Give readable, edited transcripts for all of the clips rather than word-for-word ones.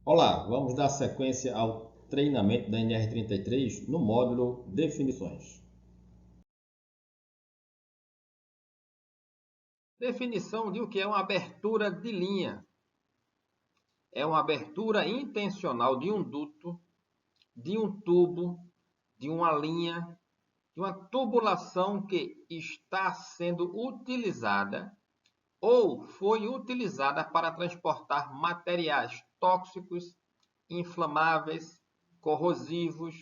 Olá, vamos dar sequência ao treinamento da NR33 no módulo Definições. Definição de o que é uma abertura de linha. É uma abertura intencional de um duto, de um tubo, de uma linha, de uma tubulação que está sendo utilizada ou foi utilizada para transportar materiais tóxicos, inflamáveis, corrosivos,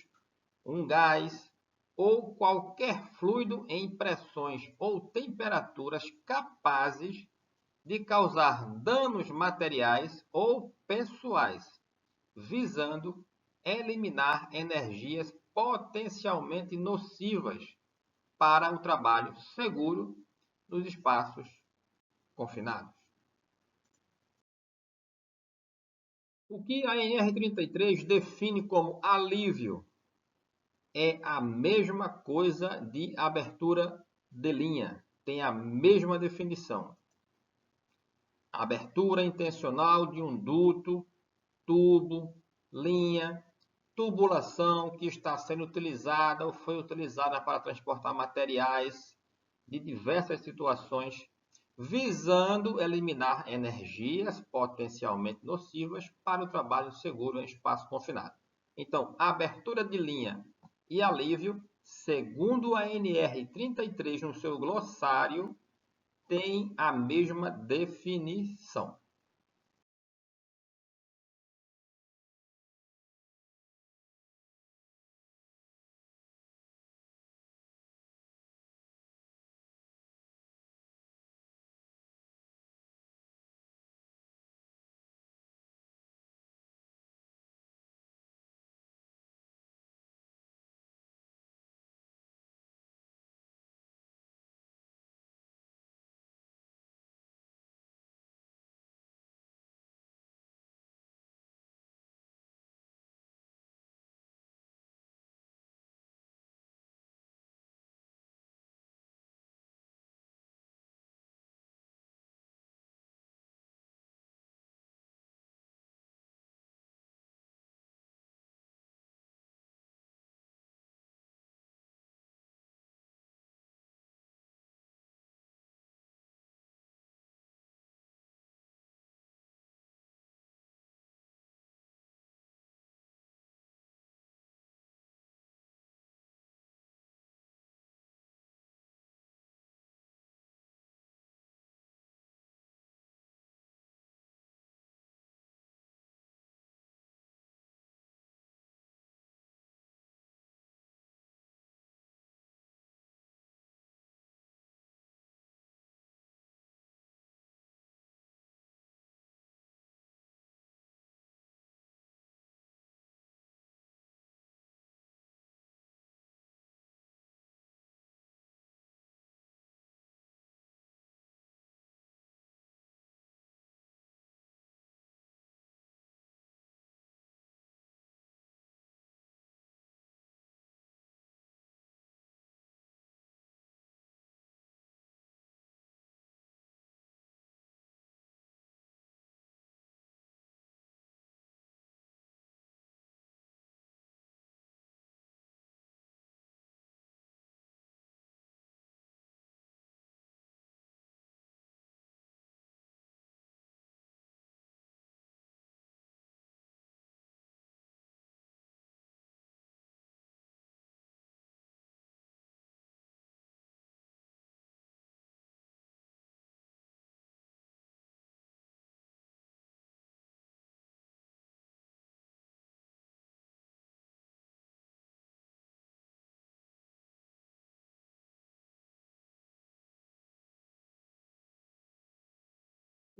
um gás ou qualquer fluido em pressões ou temperaturas capazes de causar danos materiais ou pessoais, visando eliminar energias potencialmente nocivas para o trabalho seguro nos espaços confinados. O que a NR33 define como alívio é a mesma coisa de abertura de linha, tem a mesma definição. Abertura intencional de um duto, tubo, linha, tubulação que está sendo utilizada ou foi utilizada para transportar materiais de diversas situações, visando eliminar energias potencialmente nocivas para o trabalho seguro em espaço confinado. Então, abertura de linha e alívio, segundo a NR33 no seu glossário, tem a mesma definição.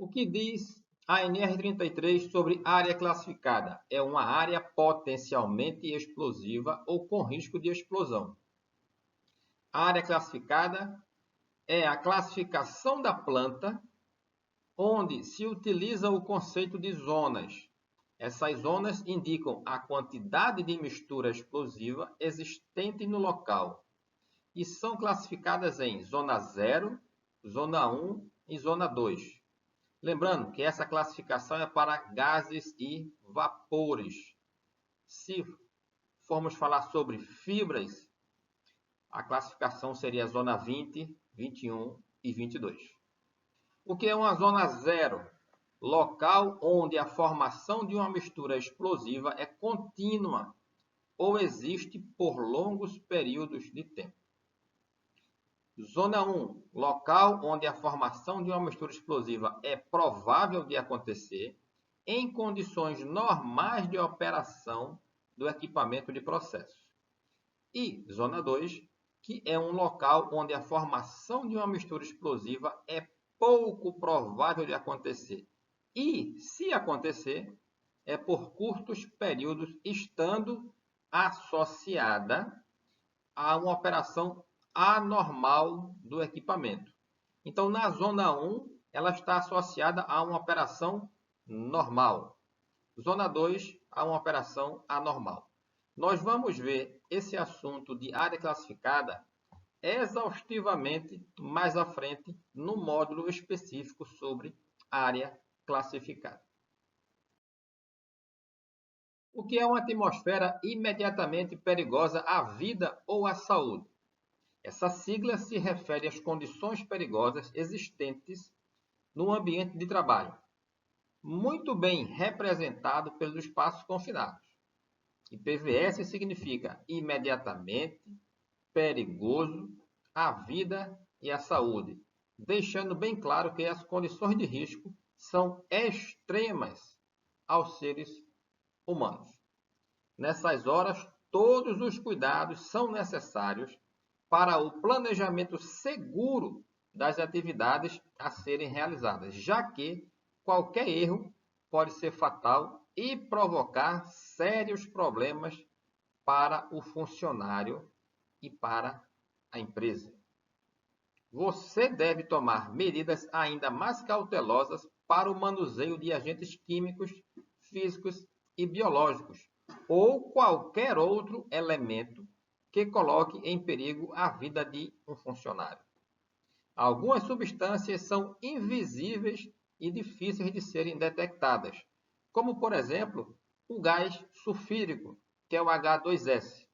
O que diz a NR33 sobre área classificada? É uma área potencialmente explosiva ou com risco de explosão. A área classificada é a classificação da planta onde se utiliza o conceito de zonas. Essas zonas indicam a quantidade de mistura explosiva existente no local e são classificadas em zona 0, zona 1 e zona 2. Lembrando que essa classificação é para gases e vapores. Se formos falar sobre fibras, a classificação seria zona 20, 21 e 22. O que é uma zona 0? Local onde a formação de uma mistura explosiva é contínua ou existe por longos períodos de tempo. Zona 1, local onde a formação de uma mistura explosiva é provável de acontecer em condições normais de operação do equipamento de processo. E zona 2, que é um local onde a formação de uma mistura explosiva é pouco provável de acontecer. E, se acontecer, é por curtos períodos, estando associada a uma operação anormal do equipamento. Então, na zona 1, ela está associada a uma operação normal. Zona 2, a uma operação anormal. Nós vamos ver esse assunto de área classificada exaustivamente mais à frente no módulo específico sobre área classificada. O que é uma atmosfera imediatamente perigosa à vida ou à saúde? Essa sigla se refere às condições perigosas existentes no ambiente de trabalho, muito bem representado pelos espaços confinados. IPVS significa imediatamente perigoso à vida e à saúde, deixando bem claro que as condições de risco são extremas aos seres humanos. Nessas horas, todos os cuidados são necessários para o planejamento seguro das atividades a serem realizadas, já que qualquer erro pode ser fatal e provocar sérios problemas para o funcionário e para a empresa. Você deve tomar medidas ainda mais cautelosas para o manuseio de agentes químicos, físicos e biológicos, ou qualquer outro elemento que coloque em perigo a vida de um funcionário. Algumas substâncias são invisíveis e difíceis de serem detectadas, como, por exemplo, o gás sulfídrico, que é o H2S,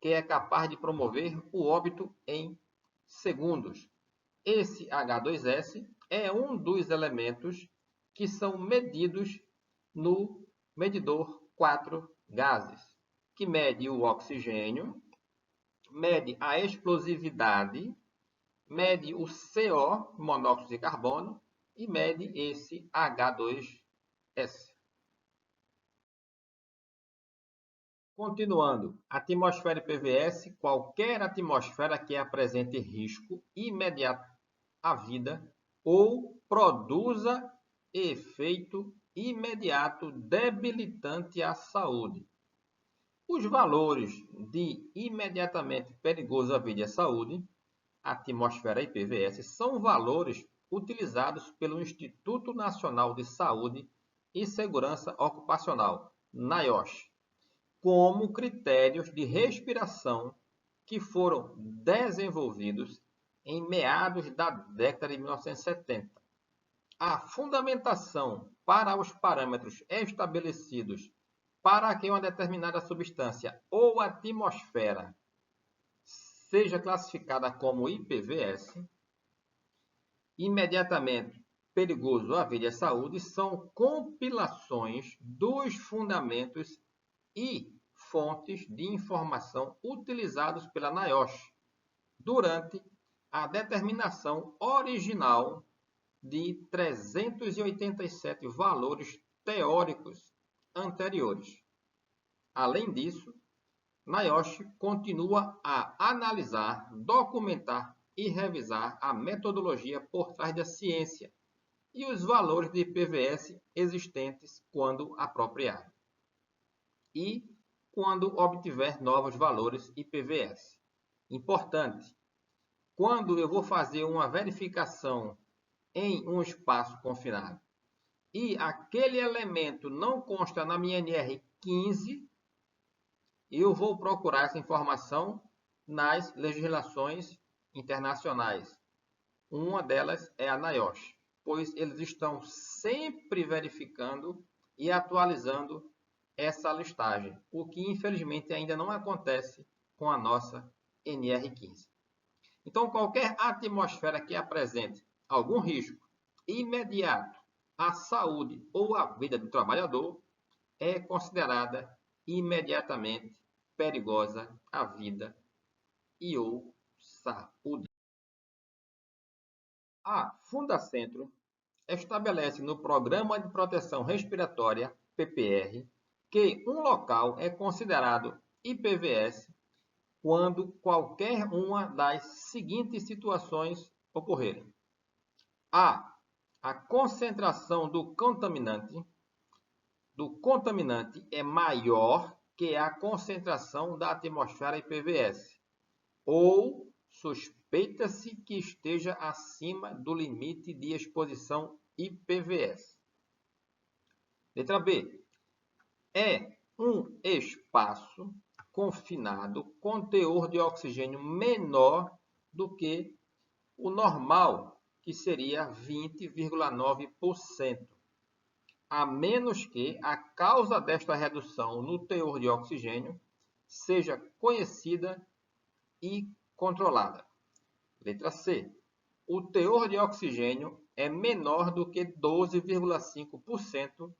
que é capaz de promover o óbito em segundos. Esse H2S é um dos elementos que são medidos no medidor 4 gases, que mede o oxigênio, mede a explosividade, mede o CO, monóxido de carbono, e mede esse H2S. Continuando, atmosfera IPVS, qualquer atmosfera que apresente risco imediato à vida ou produza efeito imediato debilitante à saúde. Os valores de imediatamente perigoso à vida e à saúde, atmosfera IPVS, são valores utilizados pelo Instituto Nacional de Saúde e Segurança Ocupacional, NIOSH, como critérios de respiração que foram desenvolvidos em meados da década de 1970. A fundamentação para os parâmetros estabelecidos para que uma determinada substância ou atmosfera seja classificada como IPVS, imediatamente perigoso à vida e à saúde, são compilações dos fundamentos e fontes de informação utilizados pela NIOSH durante a determinação original de 387 valores teóricos anteriores. Além disso, NIOSH continua a analisar, documentar e revisar a metodologia por trás da ciência e os valores de IPVS existentes quando apropriado. E quando obtiver novos valores IPVS. Importante, quando eu vou fazer uma verificação em um espaço confinado e aquele elemento não consta na minha NR15, eu vou procurar essa informação nas legislações internacionais. Uma delas é a NIOSH, pois eles estão sempre verificando e atualizando essa listagem, o que infelizmente ainda não acontece com a nossa NR15. Então, qualquer atmosfera que apresente algum risco imediato à saúde ou à vida do trabalhador é considerada imediatamente perigosa à vida e ou saúde. A Fundacentro estabelece no Programa de Proteção Respiratória, PPR, que um local é considerado IPVS quando qualquer uma das seguintes situações ocorrerem. A concentração do contaminante é maior que a concentração da atmosfera IPVS, ou suspeita-se que esteja acima do limite de exposição IPVS. Letra B. É um espaço confinado com teor de oxigênio menor do que o normal, que seria 20,9%, a menos que a causa desta redução no teor de oxigênio seja conhecida e controlada. Letra C. O teor de oxigênio é menor do que 12,5%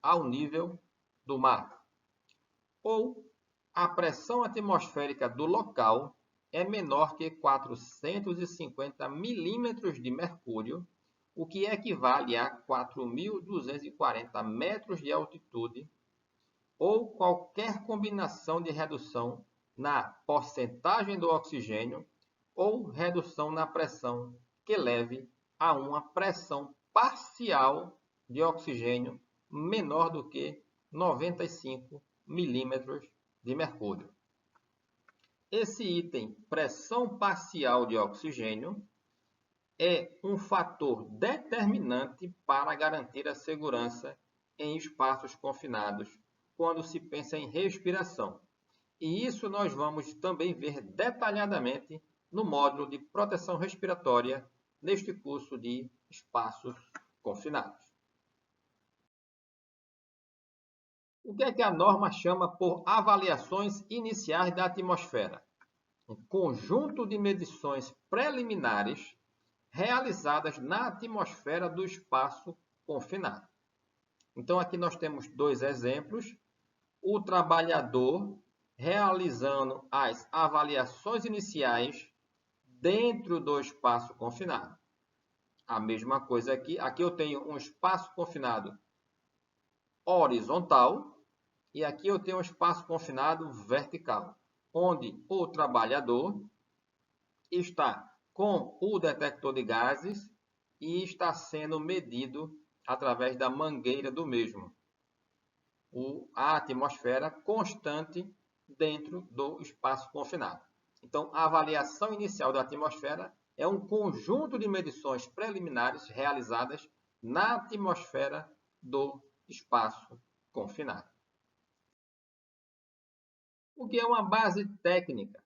ao nível do mar. Ou a pressão atmosférica do local é menor que 450 milímetros de mercúrio, o que equivale a 4.240 metros de altitude, ou qualquer combinação de redução na porcentagem do oxigênio ou redução na pressão que leve a uma pressão parcial de oxigênio menor do que 95 milímetros de mercúrio. Esse item, pressão parcial de oxigênio, é um fator determinante para garantir a segurança em espaços confinados, quando se pensa em respiração. E isso nós vamos também ver detalhadamente no módulo de proteção respiratória neste curso de espaços confinados. O que é que a norma chama por avaliações iniciais da atmosfera? Um conjunto de medições preliminares realizadas na atmosfera do espaço confinado. Então, aqui nós temos dois exemplos. O trabalhador realizando as avaliações iniciais dentro do espaço confinado. A mesma coisa aqui. Aqui eu tenho um espaço confinado horizontal e aqui eu tenho um espaço confinado vertical, onde o trabalhador está com o detector de gases e está sendo medido através da mangueira do mesmo. A atmosfera constante dentro do espaço confinado. Então, a avaliação inicial da atmosfera é um conjunto de medições preliminares realizadas na atmosfera do espaço confinado. O que é uma base técnica?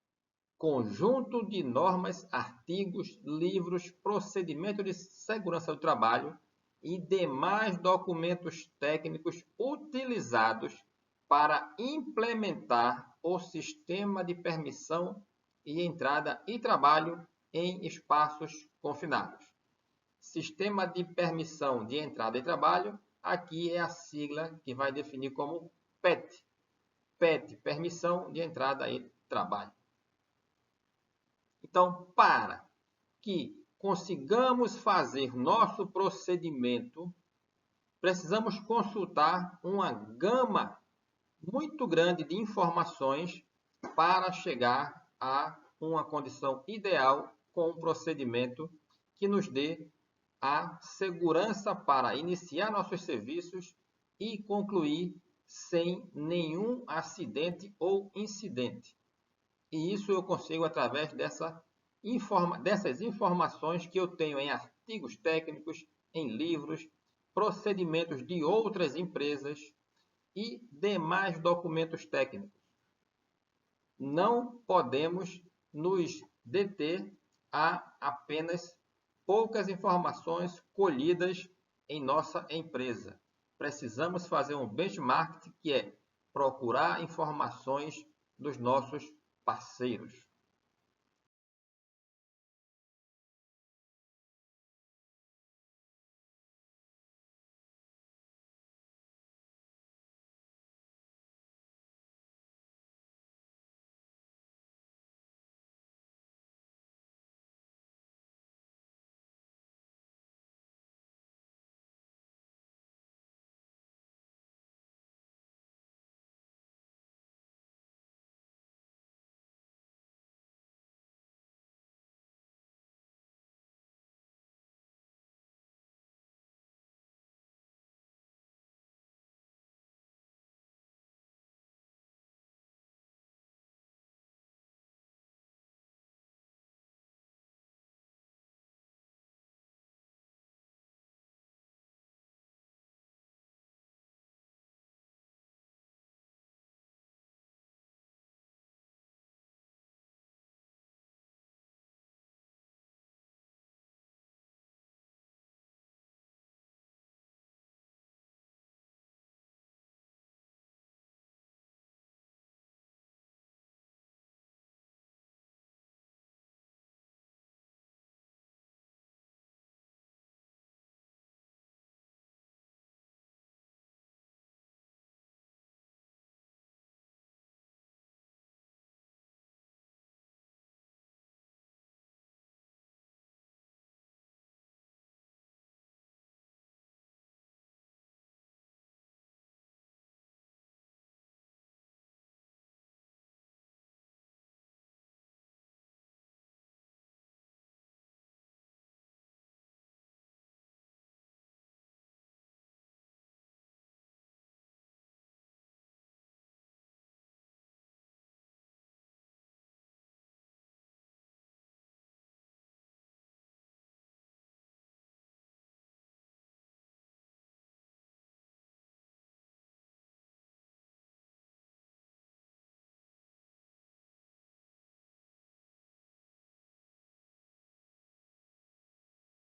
Conjunto de normas, artigos, livros, procedimentos de segurança do trabalho e demais documentos técnicos utilizados para implementar o sistema de permissão e entrada e trabalho em espaços confinados. Sistema de permissão de entrada e trabalho, aqui é a sigla que vai definir como PET. PET, permissão de entrada e trabalho. Então, para que consigamos fazer nosso procedimento, precisamos consultar uma gama muito grande de informações para chegar a uma condição ideal com um procedimento que nos dê a segurança para iniciar nossos serviços e concluir sem nenhum acidente ou incidente. E isso eu consigo através dessas informações que eu tenho em artigos técnicos, em livros procedimentos de outras empresas e demais documentos técnicos. Não podemos nos deter a apenas poucas informações colhidas em nossa empresa. Precisamos fazer um benchmark, que é procurar informações dos nossos parceiros.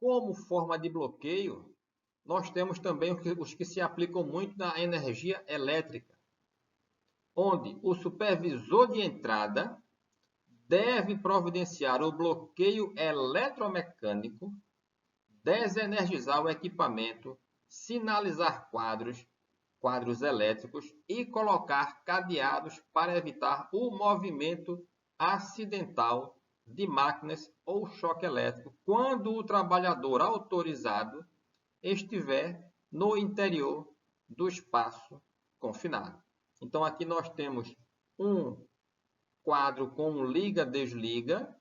Como forma de bloqueio, nós temos também os que se aplicam muito na energia elétrica, onde o supervisor de entrada deve providenciar o bloqueio eletromecânico, desenergizar o equipamento, sinalizar quadros elétricos e colocar cadeados para evitar o movimento acidental de máquinas ou choque elétrico quando o trabalhador autorizado estiver no interior do espaço confinado. Então, aqui nós temos um quadro com liga-desliga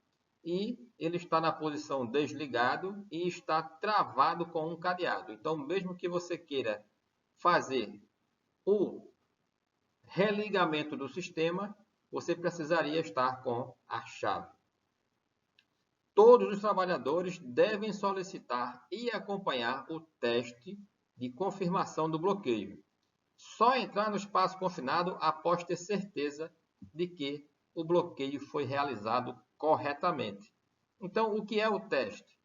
e ele está na posição desligado e está travado com um cadeado. Então, mesmo que você queira fazer o religamento do sistema, você precisaria estar com a chave. Todos os trabalhadores devem solicitar e acompanhar o teste de confirmação do bloqueio. Só entrar no espaço confinado após ter certeza de que o bloqueio foi realizado corretamente. Então, o que é o teste?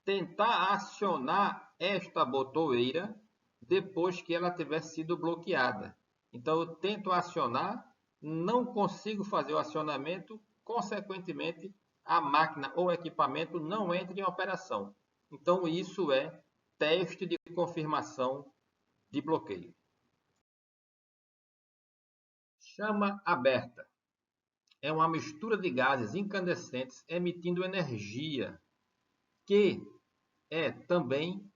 Tentar acionar esta botoeira depois que ela tiver sido bloqueada. Então, eu tento acionar, não consigo fazer o acionamento, consequentemente, a máquina ou equipamento não entra em operação. Então, isso é teste de confirmação de bloqueio. Chama aberta. É uma mistura de gases incandescentes emitindo energia, que é também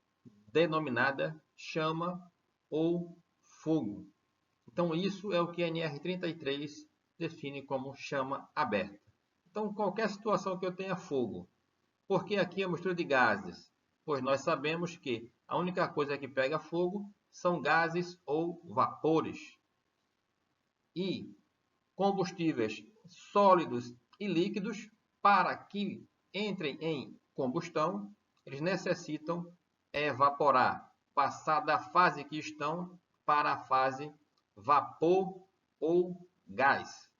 denominada chama ou fogo. Então, isso é o que a NR33 define como chama aberta. Então, qualquer situação que eu tenha fogo, porque aqui é uma mistura de gases? Pois nós sabemos que a única coisa que pega fogo são gases ou vapores. E combustíveis sólidos e líquidos, para que entrem em combustão, eles necessitam evaporar, passar da fase que estão para a fase vapor ou gás.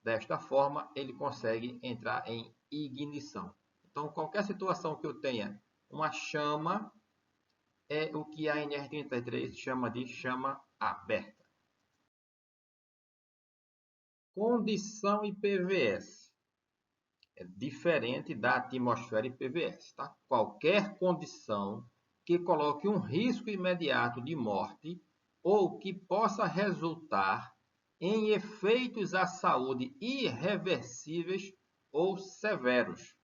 Desta forma, ele consegue entrar em ignição. Então, qualquer situação que eu tenha uma chama, é o que a NR33 chama de chama aberta. Condição IPVS é diferente da atmosfera IPVS. Tá? Qualquer condição que coloque um risco imediato de morte ou que possa resultar em efeitos à saúde irreversíveis ou severos,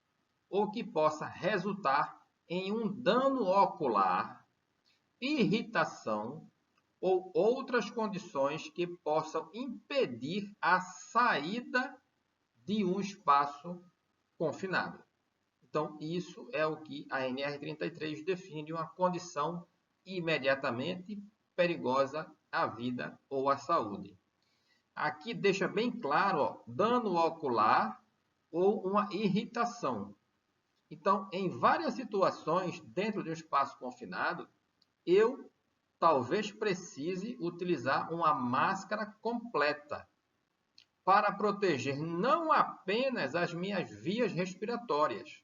ou que possa resultar em um dano ocular, irritação ou outras condições que possam impedir a saída de um espaço confinado. Então, isso é o que a NR33 define de uma condição imediatamente perigosa à vida ou à saúde. Aqui deixa bem claro, dano ocular ou uma irritação. Então, em várias situações dentro de um espaço confinado, eu talvez precise utilizar uma máscara completa para proteger não apenas as minhas vias respiratórias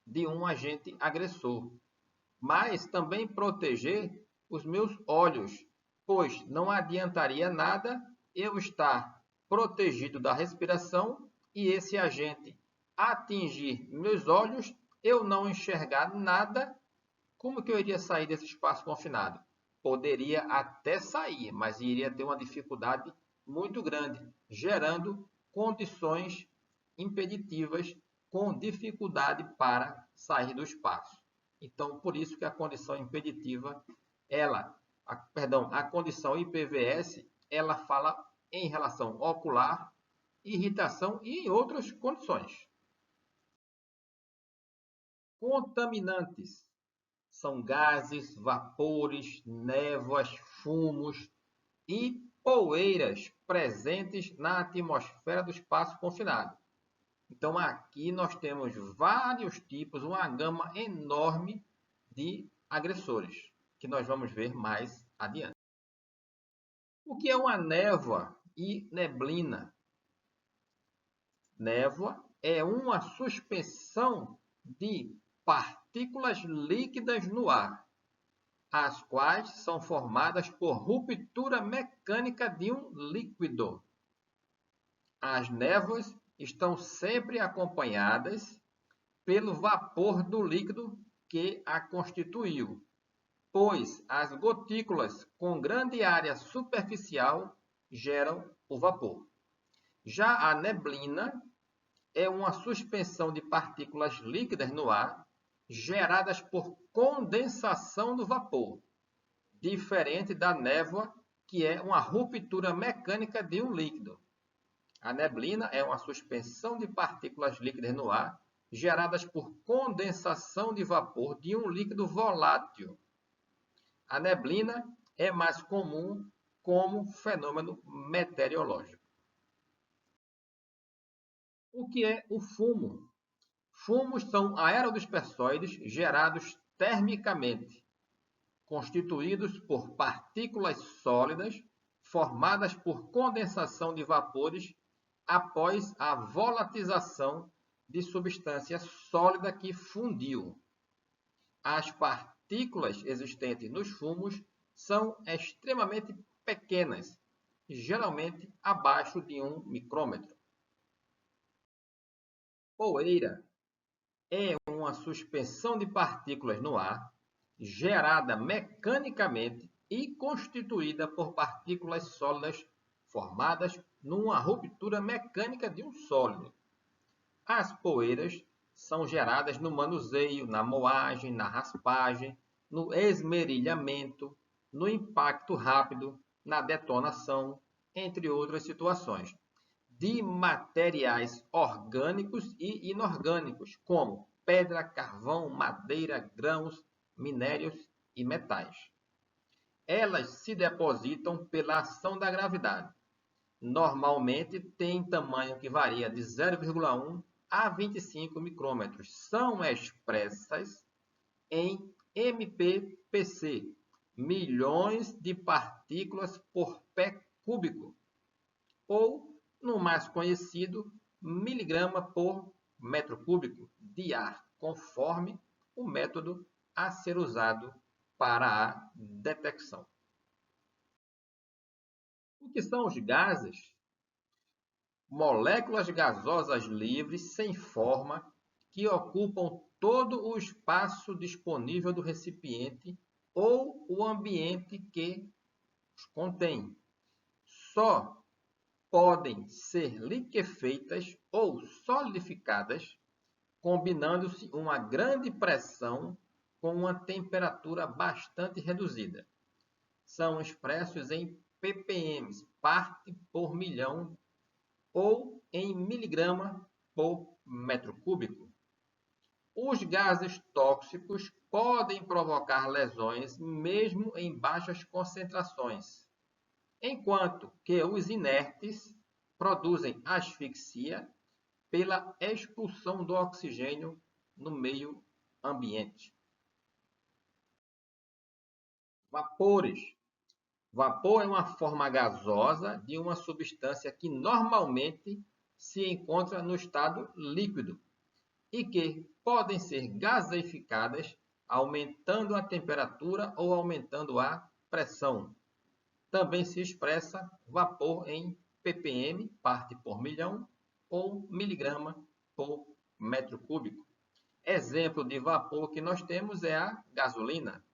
de um agente agressor, mas também proteger os meus olhos, pois não adiantaria nada eu estar protegido da respiração e esse agente atingir meus olhos, eu não enxergar nada. Como que eu iria sair desse espaço confinado? Poderia até sair, mas iria ter uma dificuldade muito grande, gerando condições impeditivas com dificuldade para sair do espaço. Então, por isso que a condição impeditiva, a condição IPVS, ela fala em relação ocular, irritação e em outras condições. Contaminantes são gases, vapores, névoas, fumos e poeiras presentes na atmosfera do espaço confinado. Então, aqui nós temos vários tipos, uma gama enorme de agressores, que nós vamos ver mais adiante. O que é uma névoa e neblina? Névoa é uma suspensão de partículas líquidas no ar, as quais são formadas por ruptura mecânica de um líquido. As névoas estão sempre acompanhadas pelo vapor do líquido que a constituiu, pois as gotículas com grande área superficial geram o vapor. Já a neblina é uma suspensão de partículas líquidas no ar geradas por condensação do vapor, diferente da névoa, que é uma ruptura mecânica de um líquido. A neblina é uma suspensão de partículas líquidas no ar geradas por condensação de vapor de um líquido volátil. A neblina é mais comum como fenômeno meteorológico. O que é o fumo? Fumos são aerodispersóides gerados termicamente, constituídos por partículas sólidas formadas por condensação de vapores após a volatização de substância sólida que fundiu. As partículas existentes nos fumos são extremamente pequenas, geralmente abaixo de 1 micrômetro. Poeira é uma suspensão de partículas no ar, gerada mecanicamente e constituída por partículas sólidas formadas numa ruptura mecânica de um sólido. As poeiras são geradas no manuseio, na moagem, na raspagem, no esmerilhamento, no impacto rápido, na detonação, entre outras situações, de materiais orgânicos e inorgânicos, como pedra, carvão, madeira, grãos, minérios e metais. Elas se depositam pela ação da gravidade. Normalmente têm tamanho que varia de 0,1 a 25 micrômetros. São expressas em MPPC, milhões de partículas por pé cúbico, ou, no mais conhecido, miligrama por metro cúbico de ar, conforme o método a ser usado para a detecção. O que são os gases? Moléculas gasosas livres sem forma que ocupam todo o espaço disponível do recipiente ou o ambiente que os contém. Só podem ser liquefeitas ou solidificadas combinando-se uma grande pressão com uma temperatura bastante reduzida. São expressos em ppm, parte por milhão, ou em miligrama por metro cúbico. Os gases tóxicos podem provocar lesões mesmo em baixas concentrações, enquanto que os inertes produzem asfixia pela expulsão do oxigênio no meio ambiente. Vapores. Vapor é uma forma gasosa de uma substância que normalmente se encontra no estado líquido e que podem ser gaseificadas aumentando a temperatura ou aumentando a pressão. Também se expressa vapor em ppm, parte por milhão, ou miligrama por metro cúbico. Exemplo de vapor que nós temos é a gasolina.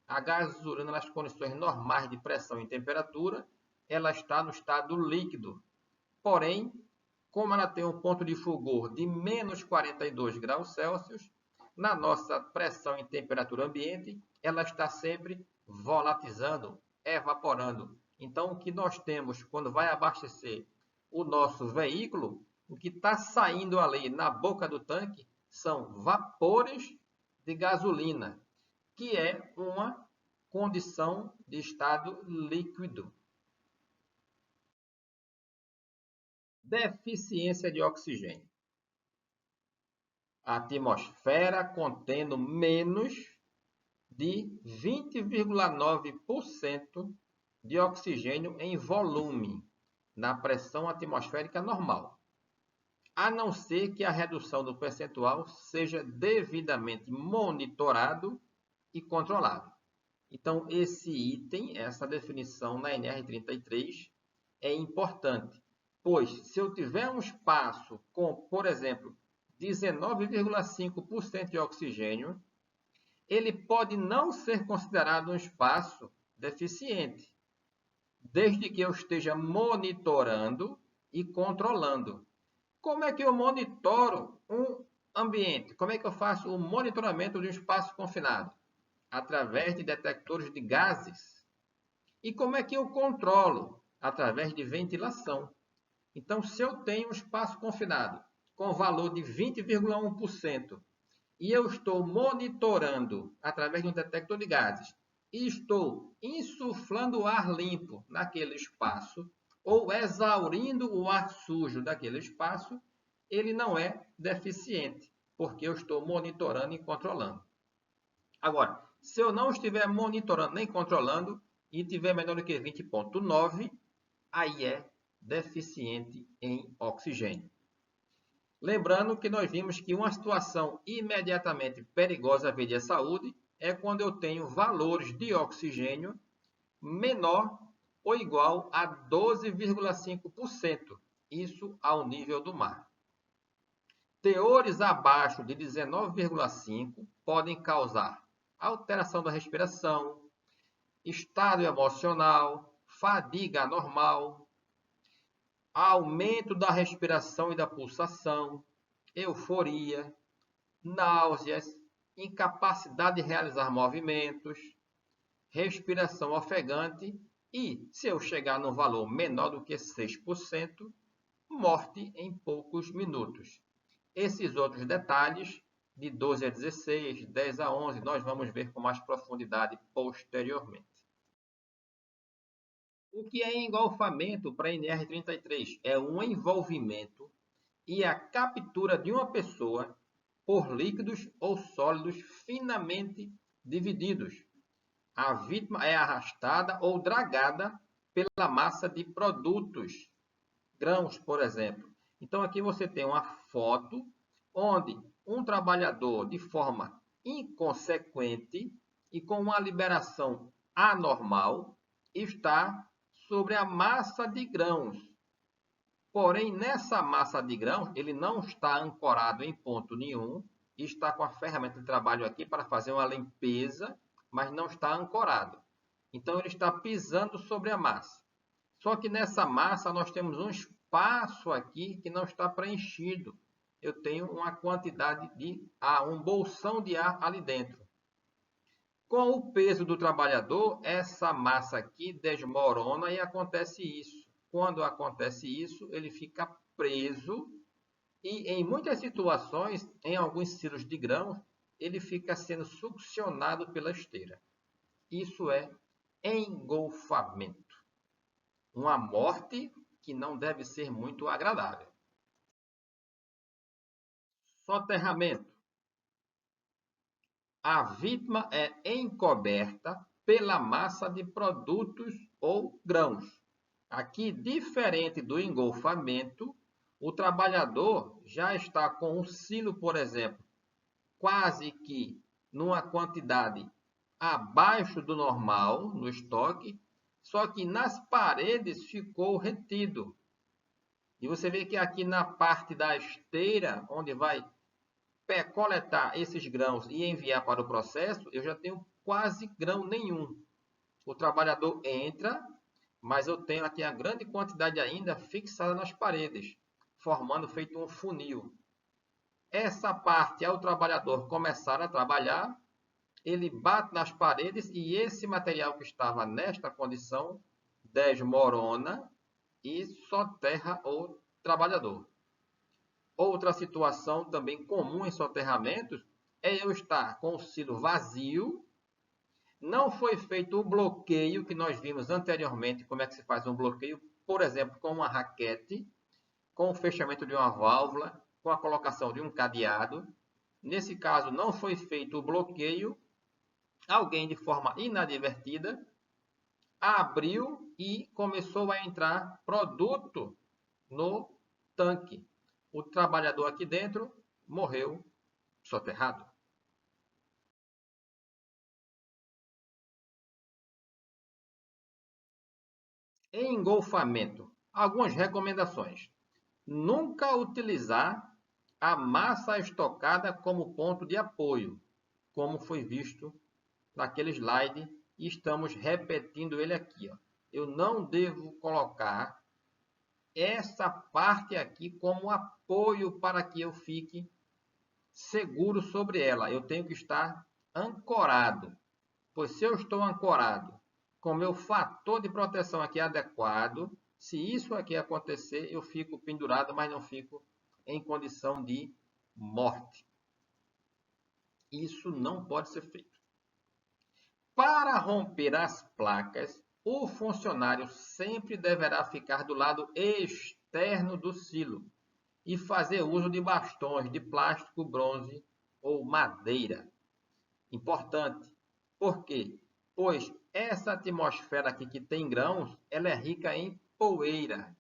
A gasolina, nas condições normais de pressão e temperatura, ela está no estado líquido. Porém, como ela tem um ponto de fulgor de menos 42 graus Celsius, na nossa pressão e temperatura ambiente, ela está sempre volatilizando, evaporando. Então, o que nós temos quando vai abastecer o nosso veículo, o que está saindo ali na boca do tanque são vapores de gasolina, que é uma condição de estado líquido. Deficiência de oxigênio. A atmosfera contendo menos de 20,9% de oxigênio em volume na pressão atmosférica normal, a não ser que a redução do percentual seja devidamente monitorado e controlado. Então, esse item, essa definição na NR33 é importante, pois se eu tiver um espaço com, por exemplo, 19,5% de oxigênio, ele pode não ser considerado um espaço deficiente, desde que eu esteja monitorando e controlando. Como é que eu monitoro um ambiente? Como é que eu faço o monitoramento de um espaço confinado? Através de detectores de gases. E como é que eu controlo? Através de ventilação. Então, se eu tenho um espaço confinado com valor de 20,1% e eu estou monitorando através de um detector de gases e estou insuflando o ar limpo naquele espaço ou exaurindo o ar sujo daquele espaço, ele não é deficiente, porque eu estou monitorando e controlando. Agora, se eu não estiver monitorando nem controlando e tiver menor do que 20,9, aí é deficiente em oxigênio. Lembrando que nós vimos que uma situação imediatamente perigosa à vida e à saúde é quando eu tenho valores de oxigênio menor ou igual a 12,5%, isso ao nível do mar. Teores abaixo de 19,5 podem causar alteração da respiração, estado emocional, fadiga anormal, aumento da respiração e da pulsação, euforia, náuseas, incapacidade de realizar movimentos, respiração ofegante e, se eu chegar no valor menor do que 6%, morte em poucos minutos. Esses outros detalhes, de 12 a 16, 10 a 11, nós vamos ver com mais profundidade posteriormente. O que é engolfamento para a NR33? É um envolvimento e a captura de uma pessoa por líquidos ou sólidos finamente divididos. A vítima é arrastada ou dragada pela massa de produtos, grãos, por exemplo. Então, aqui você tem uma foto onde um trabalhador, de forma inconsequente e com uma liberação anormal, está sobre a massa de grãos. Porém, nessa massa de grãos, ele não está ancorado em ponto nenhum, está com a ferramenta de trabalho aqui para fazer uma limpeza, mas não está ancorado. Então, ele está pisando sobre a massa. Só que nessa massa nós temos um espaço aqui que não está preenchido. Eu tenho uma quantidade de ar, um bolsão de ar ali dentro. Com o peso do trabalhador, essa massa aqui desmorona e acontece isso. Quando acontece isso, ele fica preso e em muitas situações, em alguns silos de grãos, ele fica sendo succionado pela esteira. Isso é engolfamento. Uma morte que não deve ser muito agradável. Soterramento. A vítima é encoberta pela massa de produtos ou grãos. Aqui, diferente do engolfamento, o trabalhador já está com o silo, por exemplo, quase que numa quantidade abaixo do normal no estoque, só que nas paredes ficou retido. E você vê que aqui na parte da esteira, onde vai coletar esses grãos e enviar para o processo, eu já tenho quase grão nenhum. O trabalhador entra, mas eu tenho aqui a grande quantidade ainda fixada nas paredes, formando feito um funil. Essa parte, ao trabalhador começar a trabalhar, ele bate nas paredes e esse material que estava nesta condição desmorona e soterra o trabalhador. Outra situação também comum em soterramentos é eu estar com o silo vazio, não foi feito o bloqueio que nós vimos anteriormente, como é que se faz um bloqueio, por exemplo, com uma raquete, com o fechamento de uma válvula, com a colocação de um cadeado. Nesse caso, não foi feito o bloqueio, alguém de forma inadvertida abriu e começou a entrar produto no tanque. O trabalhador aqui dentro morreu soterrado. Engolfamento. Algumas recomendações. Nunca utilizar a massa estocada como ponto de apoio, como foi visto naquele slide, e estamos repetindo ele aqui. Ó. Eu não devo colocar essa parte aqui como apoio para que eu fique seguro sobre ela. Eu tenho que estar ancorado, pois se eu estou ancorado com meu fator de proteção aqui adequado, se isso aqui acontecer, eu fico pendurado, mas não fico em condição de morte. Isso não pode ser feito. Para romper as placas, o funcionário sempre deverá ficar do lado externo do silo e fazer uso de bastões de plástico, bronze ou madeira. Importante. Por quê? Pois essa atmosfera aqui que tem grãos, ela é rica em poeira.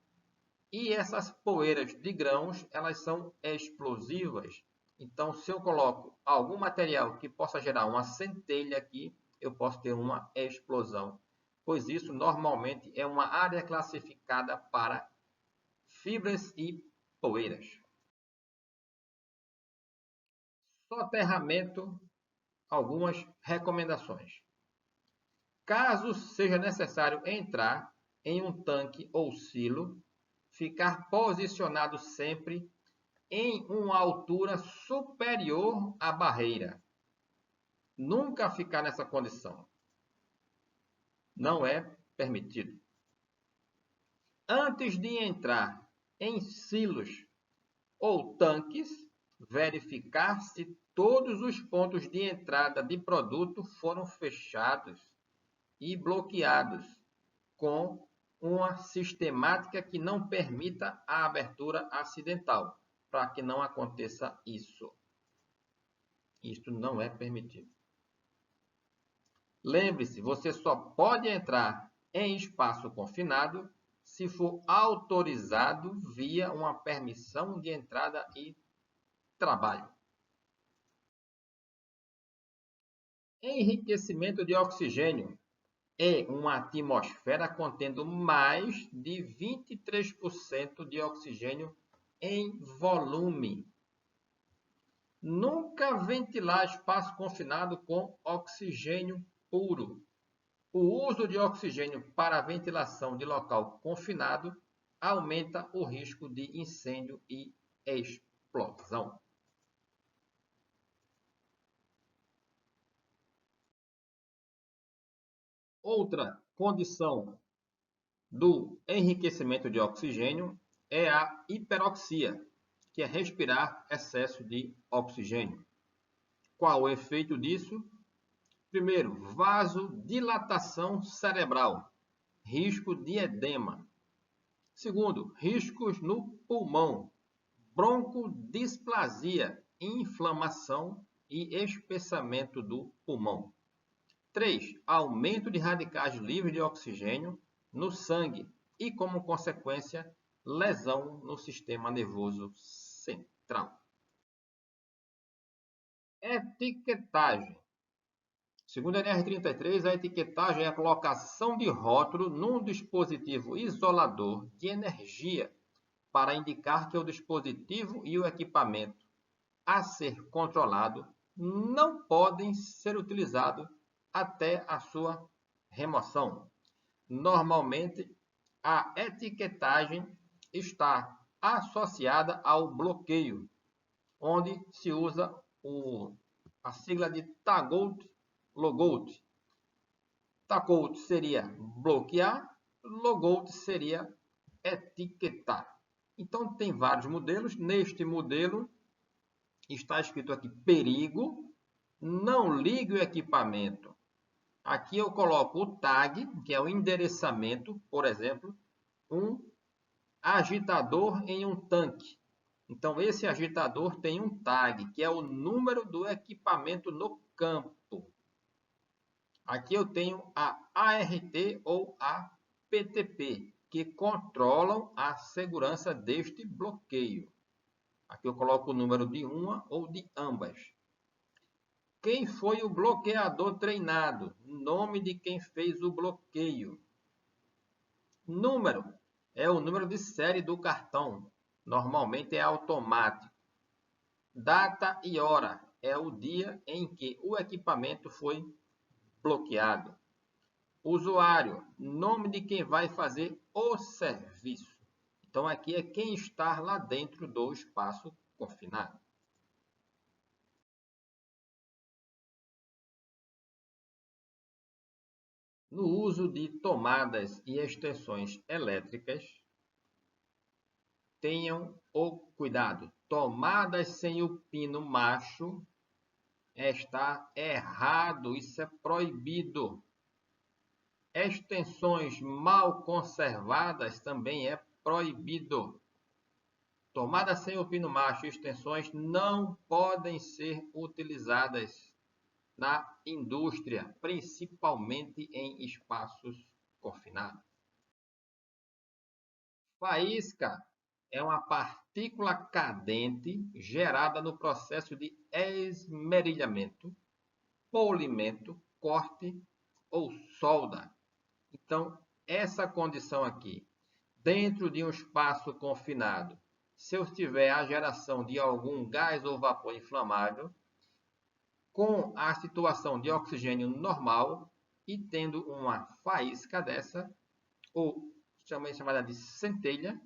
E essas poeiras de grãos, elas são explosivas. Então, se eu coloco algum material que possa gerar uma centelha aqui, eu posso ter uma explosão. Pois isso normalmente é uma área classificada para fibras e poeiras. Soterramento, algumas recomendações. Caso seja necessário entrar em um tanque ou silo, ficar posicionado sempre em uma altura superior à barreira. Nunca ficar nessa condição. Não é permitido. Antes de entrar em silos ou tanques, verificar se todos os pontos de entrada de produto foram fechados e bloqueados com uma sistemática que não permita a abertura acidental, para que não aconteça isso. Isto não é permitido. Lembre-se, você só pode entrar em espaço confinado se for autorizado via uma permissão de entrada e trabalho. Enriquecimento de oxigênio é uma atmosfera contendo mais de 23% de oxigênio em volume. Nunca ventilar espaço confinado com oxigênio puro. O uso de oxigênio para a ventilação de local confinado aumenta o risco de incêndio e explosão. Outra condição do enriquecimento de oxigênio é a hiperoxia, que é respirar excesso de oxigênio. Qual o efeito disso? Primeiro, vasodilatação cerebral, risco de edema. Segundo, riscos no pulmão, broncodisplasia, inflamação e espessamento do pulmão. 3. Aumento de radicais livres de oxigênio no sangue e, como consequência, lesão no sistema nervoso central. Etiquetagem. Segundo a NR33, a etiquetagem é a colocação de rótulo num dispositivo isolador de energia para indicar que o dispositivo e o equipamento a ser controlado não podem ser utilizados até a sua remoção. Normalmente, a etiquetagem está associada ao bloqueio, onde se usa a sigla de Tagout Logout. Tagout seria bloquear, Logout seria etiquetar. Então, tem vários modelos. Neste modelo, está escrito aqui perigo, não ligue o equipamento. Aqui eu coloco o tag, que é o endereçamento, por exemplo, um agitador em um tanque. Então, esse agitador tem um tag, que é o número do equipamento no campo. Aqui eu tenho a ART ou a PTP, que controlam a segurança deste bloqueio. Aqui eu coloco o número de uma ou de ambas. Quem foi o bloqueador treinado? Nome de quem fez o bloqueio. Número é o número de série do cartão. Normalmente é automático. Data e hora é o dia em que o equipamento foi bloqueado. Usuário, nome de quem vai fazer o serviço. Então, aqui é quem está lá dentro do espaço confinado. No uso de tomadas e extensões elétricas, tenham o cuidado. Tomadas sem o pino macho está errado, isso é proibido. Extensões mal conservadas também é proibido. Tomada sem o pino macho e extensões não podem ser utilizadas na indústria, principalmente em espaços confinados. Faísca é uma partícula cadente gerada no processo de esmerilhamento, polimento, corte ou solda. Então, essa condição aqui, dentro de um espaço confinado, se eu tiver a geração de algum gás ou vapor inflamável, com a situação de oxigênio normal e tendo uma faísca dessa, ou chamada de centelha,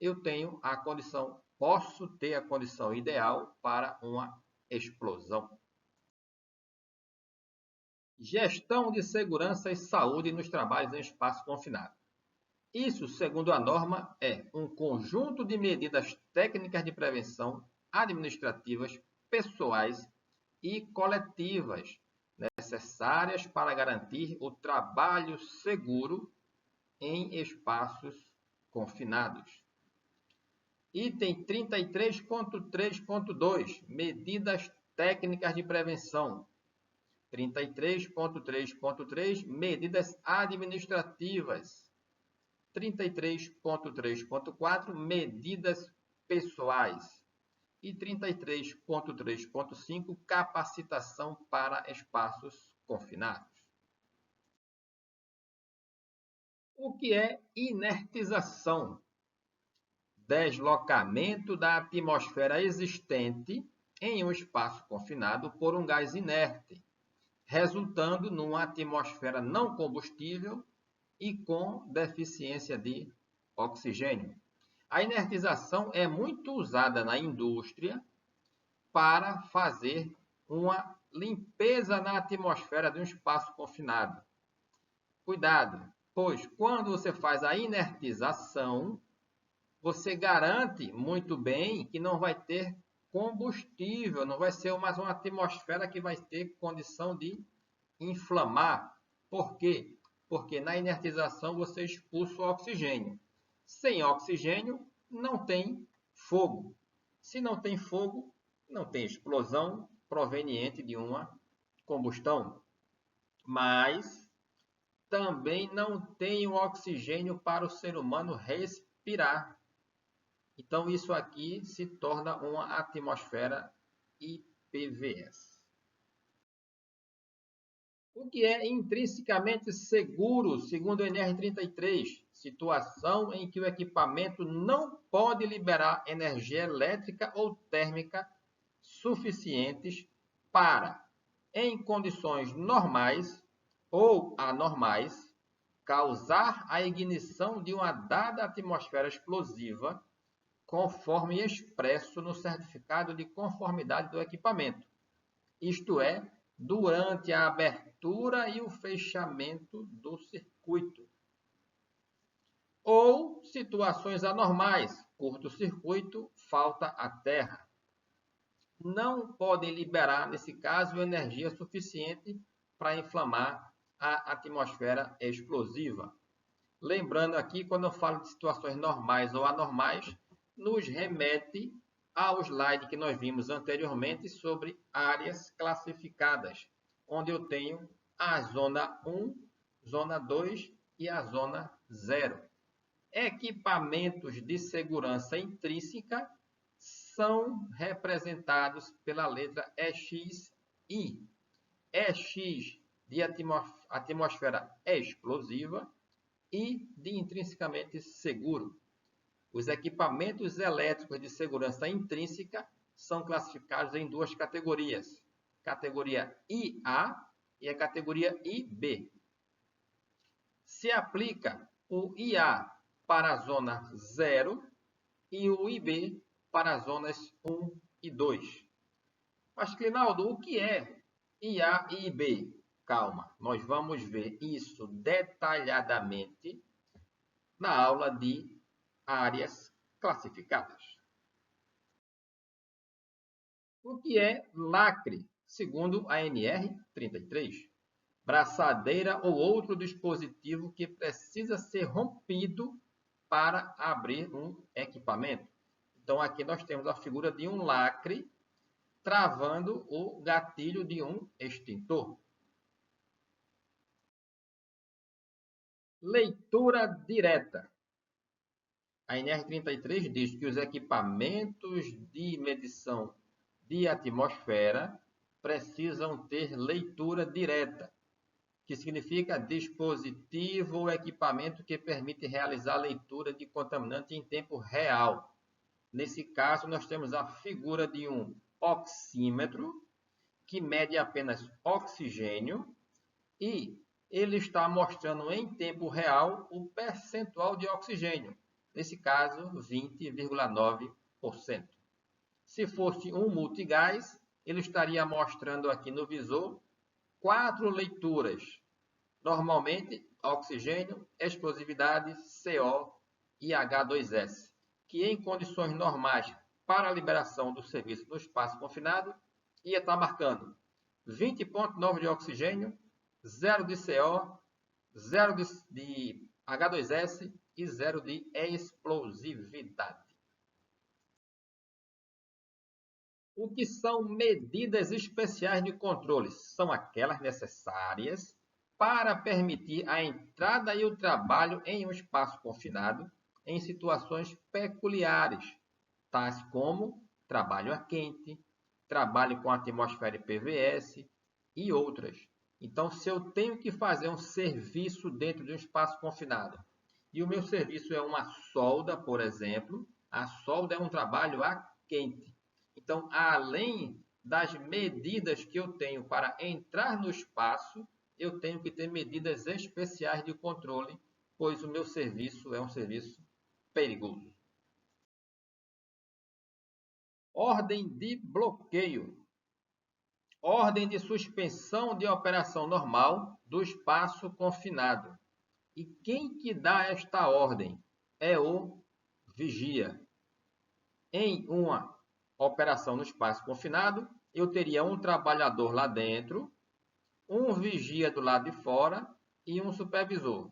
eu tenho a condição, posso ter a condição ideal para uma explosão. Gestão de segurança e saúde nos trabalhos em espaço confinado. Isso, segundo a norma, é um conjunto de medidas técnicas de prevenção, administrativas, pessoais e coletivas necessárias para garantir o trabalho seguro em espaços confinados. Item 33.3.2, medidas técnicas de prevenção. 33.3.3, medidas administrativas. 33.3.4, medidas pessoais. E 33.3.5, capacitação para espaços confinados. O que é inertização? Deslocamento da atmosfera existente em um espaço confinado por um gás inerte, resultando numa atmosfera não combustível e com deficiência de oxigênio. A inertização é muito usada na indústria para fazer uma limpeza na atmosfera de um espaço confinado. Cuidado, pois quando você faz a inertização, você garante muito bem que não vai ter combustível, não vai ser mais uma atmosfera que vai ter condição de inflamar. Por quê? Porque na inertização você expulsa o oxigênio. Sem oxigênio não tem fogo. Se não tem fogo, não tem explosão proveniente de uma combustão. Mas também não tem o oxigênio para o ser humano respirar. Então isso aqui se torna uma atmosfera IPVS. O que é intrinsecamente seguro, segundo o NR33? Situação em que o equipamento não pode liberar energia elétrica ou térmica suficientes para, em condições normais ou anormais, causar a ignição de uma dada atmosfera explosiva, conforme expresso no certificado de conformidade do equipamento. Isto é, durante a abertura e o fechamento do circuito. Ou situações anormais, curto-circuito, falta a terra. Não podem liberar, nesse caso, energia suficiente para inflamar a atmosfera explosiva. Lembrando aqui, quando eu falo de situações normais ou anormais, nos remete ao slide que nós vimos anteriormente sobre áreas classificadas, onde eu tenho a zona 1, zona 2 e a zona 0. Equipamentos de segurança intrínseca são representados pela letra EXI. EX de atmosfera explosiva e de intrinsecamente seguro. Os equipamentos elétricos de segurança intrínseca são classificados em duas categorias, categoria IA e a categoria IB. Se aplica o IA para a zona 0 e o IB para as zonas 1 e 2. Mas, Clinaldo, o que é IA e IB? Calma, nós vamos ver isso detalhadamente na aula de áreas classificadas. O que é lacre, segundo a NR33? Braçadeira ou outro dispositivo que precisa ser rompido para abrir um equipamento. Então, aqui nós temos a figura de um lacre travando o gatilho de um extintor. Leitura direta. A NR33 diz que os equipamentos de medição de atmosfera precisam ter leitura direta, que significa dispositivo ou equipamento que permite realizar a leitura de contaminante em tempo real. Nesse caso, nós temos a figura de um oxímetro, que mede apenas oxigênio, e ele está mostrando em tempo real o percentual de oxigênio. Nesse caso, 20,9%. Se fosse um multigás, ele estaria mostrando aqui no visor 4 leituras. Normalmente, oxigênio, explosividade, CO e H2S, que em condições normais para a liberação do serviço no espaço confinado, ia estar marcando 20,9 de oxigênio, 0 de CO, 0 de H2S e 0 de explosividade. O que são medidas especiais de controle? São aquelas necessárias para permitir a entrada e o trabalho em um espaço confinado em situações peculiares, tais como trabalho a quente, trabalho com atmosfera e PVS e outras. Então, se eu tenho que fazer um serviço dentro de um espaço confinado e o meu serviço é uma solda, por exemplo, a solda é um trabalho a quente. Então, além das medidas que eu tenho para entrar no espaço, eu tenho que ter medidas especiais de controle, pois o meu serviço é um serviço perigoso. Ordem de bloqueio. Ordem de suspensão de operação normal do espaço confinado. E quem que dá esta ordem? É o vigia. Em uma operação no espaço confinado, eu teria um trabalhador lá dentro, um vigia do lado de fora e um supervisor.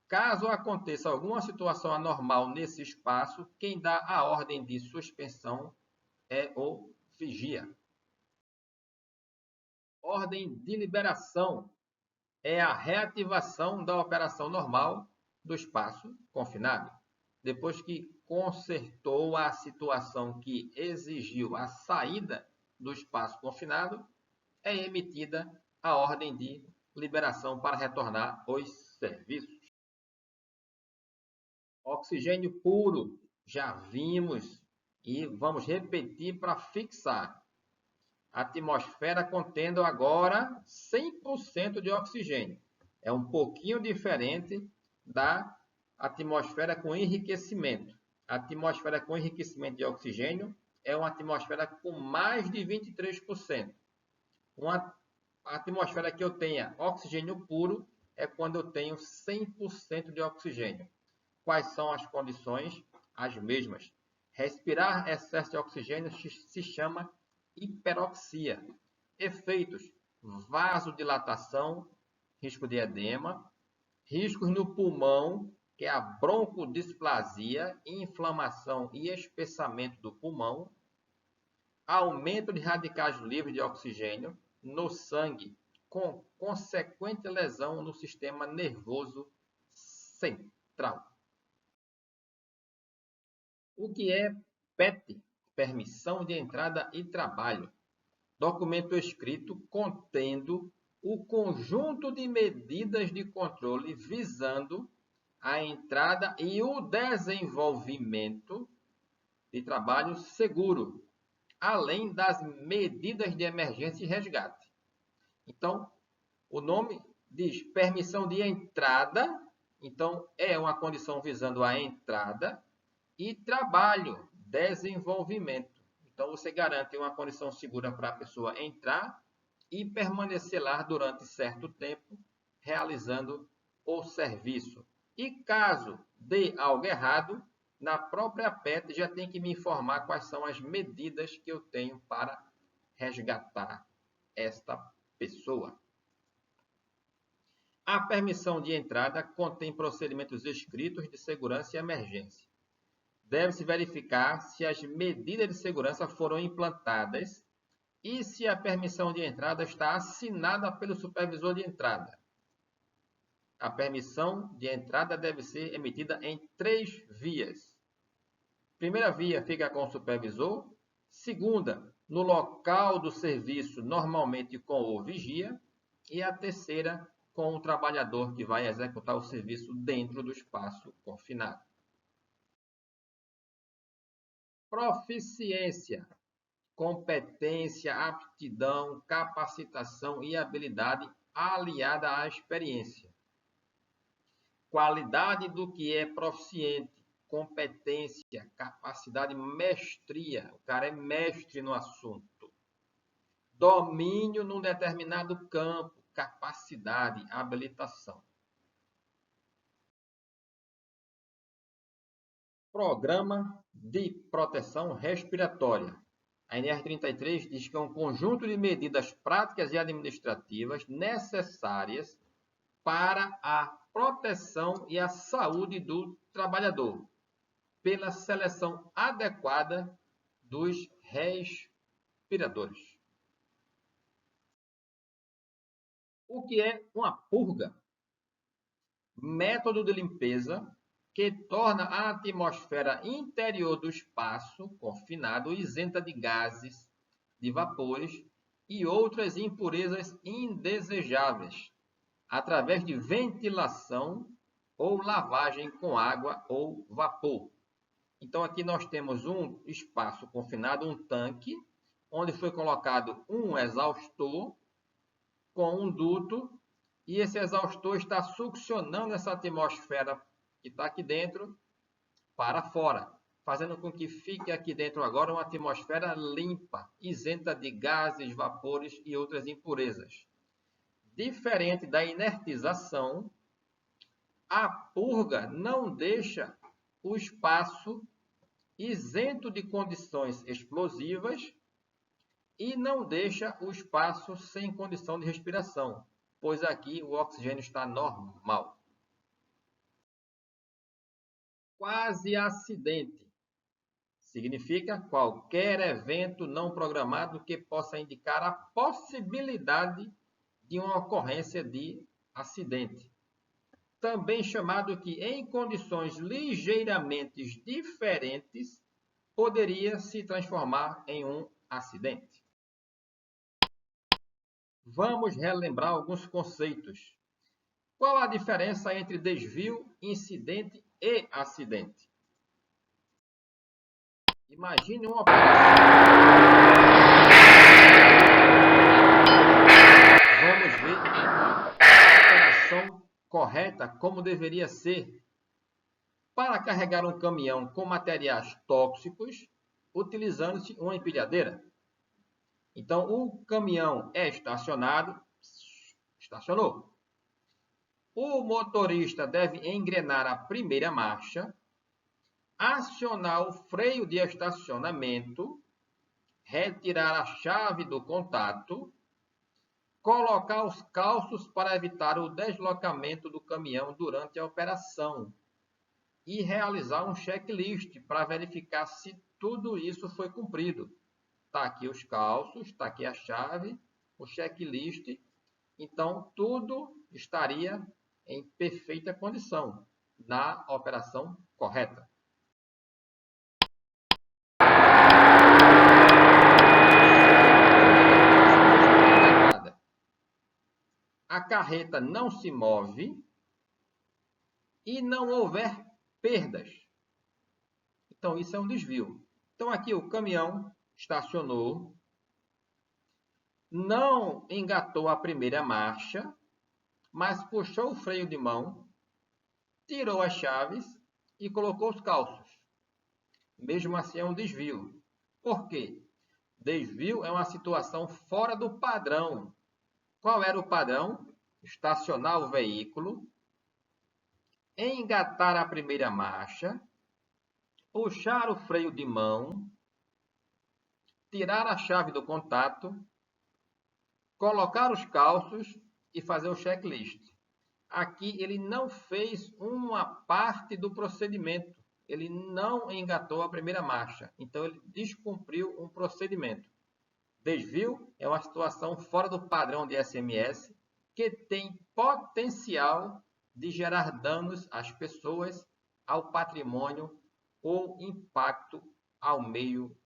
Caso aconteça alguma situação anormal nesse espaço, quem dá a ordem de suspensão é o vigia. Ordem de liberação é a reativação da operação normal do espaço confinado. Depois que consertou a situação que exigiu a saída do espaço confinado, é emitida a ordem de liberação para retornar aos serviços. Oxigênio puro, já vimos e vamos repetir para fixar. Atmosfera contendo agora 100% de oxigênio. É um pouquinho diferente da atmosfera com enriquecimento. A atmosfera com enriquecimento de oxigênio é uma atmosfera com mais de 23%. Uma atmosfera que eu tenha oxigênio puro é quando eu tenho 100% de oxigênio. Quais são as condições? As mesmas. Respirar excesso de oxigênio se chama hiperoxia. Efeitos: vasodilatação, risco de edema, riscos no pulmão, que é a broncodisplasia, inflamação e espessamento do pulmão, aumento de radicais livres de oxigênio no sangue, com consequente lesão no sistema nervoso central. O que é PET? Permissão de entrada e trabalho. Documento escrito contendo o conjunto de medidas de controle visando a entrada e o desenvolvimento de trabalho seguro, além das medidas de emergência e resgate. Então, o nome diz permissão de entrada, então é uma condição visando a entrada, e trabalho, desenvolvimento. Então, você garante uma condição segura para a pessoa entrar e permanecer lá durante certo tempo, realizando o serviço. E caso dê algo errado, na própria PET já tem que me informar quais são as medidas que eu tenho para resgatar esta pessoa. A permissão de entrada contém procedimentos escritos de segurança e emergência. Deve-se verificar se as medidas de segurança foram implantadas e se a permissão de entrada está assinada pelo supervisor de entrada. A permissão de entrada deve ser emitida em 3 vias. Primeira via fica com o supervisor. Segunda, no local do serviço, normalmente com o vigia. E a terceira, com o trabalhador que vai executar o serviço dentro do espaço confinado. Proficiência, competência, aptidão, capacitação e habilidade aliada à experiência. Qualidade do que é proficiente, competência, capacidade, mestria. O cara é mestre no assunto. Domínio num determinado campo, capacidade, habilitação. Programa de proteção respiratória. A NR33 diz que é um conjunto de medidas práticas e administrativas necessárias para a proteção e a saúde do trabalhador, pela seleção adequada dos respiradores. respiradores. O que é uma purga? Método de limpeza que torna a atmosfera interior do espaço confinado isenta de gases, de vapores e outras impurezas indesejáveis, através de ventilação ou lavagem com água ou vapor. Então, aqui nós temos um espaço confinado, um tanque, onde foi colocado um exaustor com um duto, e esse exaustor está succionando essa atmosfera que está aqui dentro para fora, fazendo com que fique aqui dentro agora uma atmosfera limpa, isenta de gases, vapores e outras impurezas. Diferente da inertização, a purga não deixa o espaço isento de condições explosivas e não deixa o espaço sem condição de respiração, pois aqui o oxigênio está normal. Quase acidente significa qualquer evento não programado que possa indicar a possibilidade de uma ocorrência de acidente. Também chamado que, em condições ligeiramente diferentes, poderia se transformar em um acidente. Vamos relembrar alguns conceitos. Qual a diferença entre desvio, incidente e acidente? Imagine uma operação. Vamos ver a operação correta, como deveria ser, para carregar um caminhão com materiais tóxicos, utilizando-se uma empilhadeira. Então, o caminhão é estacionado, estacionou. O motorista deve engrenar a primeira marcha, acionar o freio de estacionamento, retirar a chave do contato, colocar os calços para evitar o deslocamento do caminhão durante a operação e realizar um checklist para verificar se tudo isso foi cumprido. Está aqui os calços, está aqui a chave, o checklist. Então, tudo estaria em perfeita condição na operação correta. A carreta não se move e não houver perdas. Então, isso é um desvio. Então, aqui o caminhão estacionou, não engatou a primeira marcha, mas puxou o freio de mão, tirou as chaves e colocou os calços. Mesmo assim, é um desvio. Por quê? Desvio é uma situação fora do padrão. Qual era o padrão? Estacionar o veículo, engatar a primeira marcha, puxar o freio de mão, tirar a chave do contato, colocar os calços e fazer o checklist. Aqui ele não fez uma parte do procedimento. Ele não engatou a primeira marcha. Então ele descumpriu um procedimento. Desvio é uma situação fora do padrão de SMS que tem potencial de gerar danos às pessoas, ao patrimônio ou impacto ao meio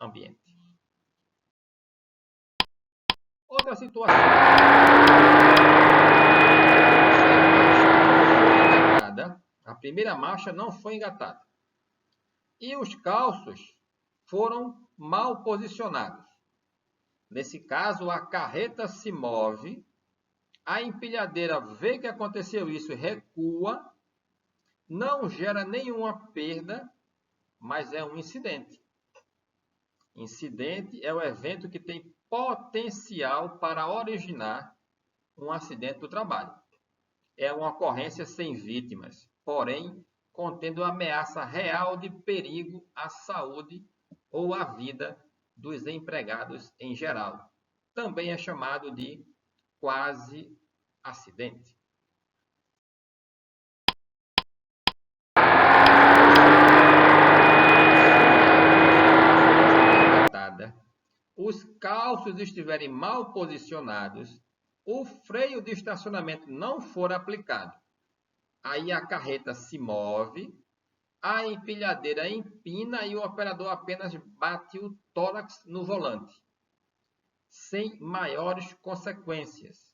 ambiente. Outra situação. A primeira marcha não foi engatada. E os calços foram mal posicionados. Nesse caso, a carreta se move, a empilhadeira vê que aconteceu isso e recua, não gera nenhuma perda, mas é um incidente. Incidente é o evento que tem potencial para originar um acidente do trabalho. É uma ocorrência sem vítimas, porém contendo ameaça real de perigo à saúde ou à vida dos empregados em geral. Também é chamado de quase acidente. Os calços estiverem mal posicionados, o freio de estacionamento não for aplicado, aí a carreta se move, a empilhadeira empina e o operador apenas bate o tórax no volante, sem maiores consequências.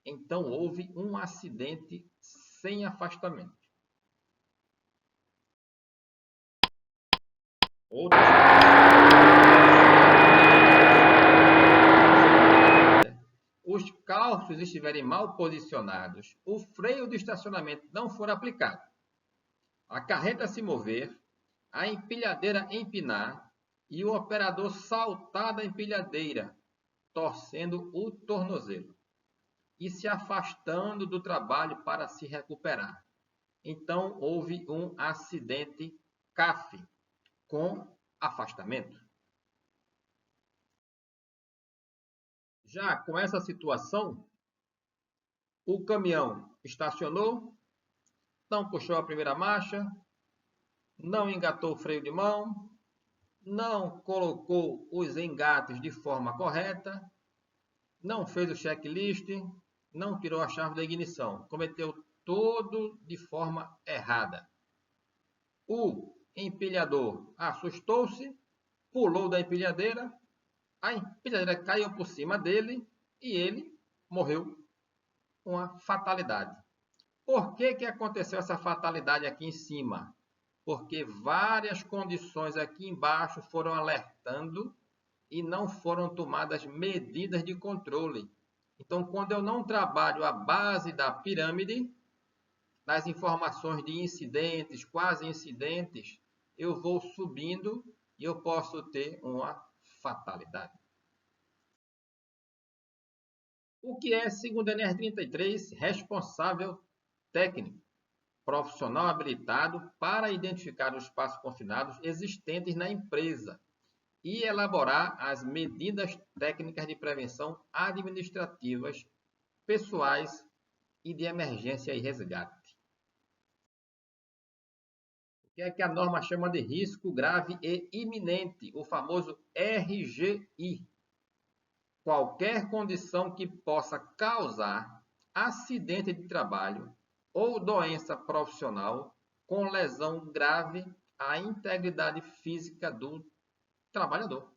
Então houve um acidente sem afastamento. Os calços estiverem mal posicionados, o freio de estacionamento não for aplicado, a carreta se mover, a empilhadeira empinar e o operador saltar da empilhadeira, torcendo o tornozelo e se afastando do trabalho para se recuperar. Então, houve um acidente CAF, com afastamento. Já com essa situação, o caminhão estacionou, não puxou a primeira marcha, não engatou o freio de mão, não colocou os engates de forma correta, não fez o checklist, não tirou a chave da ignição, cometeu tudo de forma errada. O empilhador assustou-se, pulou da empilhadeira, a empilhadeira caiu por cima dele e ele morreu. Uma fatalidade. Por que aconteceu essa fatalidade aqui em cima? Porque várias condições aqui embaixo foram alertando e não foram tomadas medidas de controle. Então, quando eu não trabalho a base da pirâmide, nas informações de incidentes, quase incidentes, eu vou subindo e eu posso ter uma fatalidade. O que é, segundo a NR33, responsável técnico, profissional habilitado para identificar os espaços confinados existentes na empresa e elaborar as medidas técnicas de prevenção administrativas, pessoais e de emergência e resgate. O que é que a norma chama de risco grave e iminente, o famoso RGI? Qualquer condição que possa causar acidente de trabalho ou doença profissional com lesão grave à integridade física do trabalhador.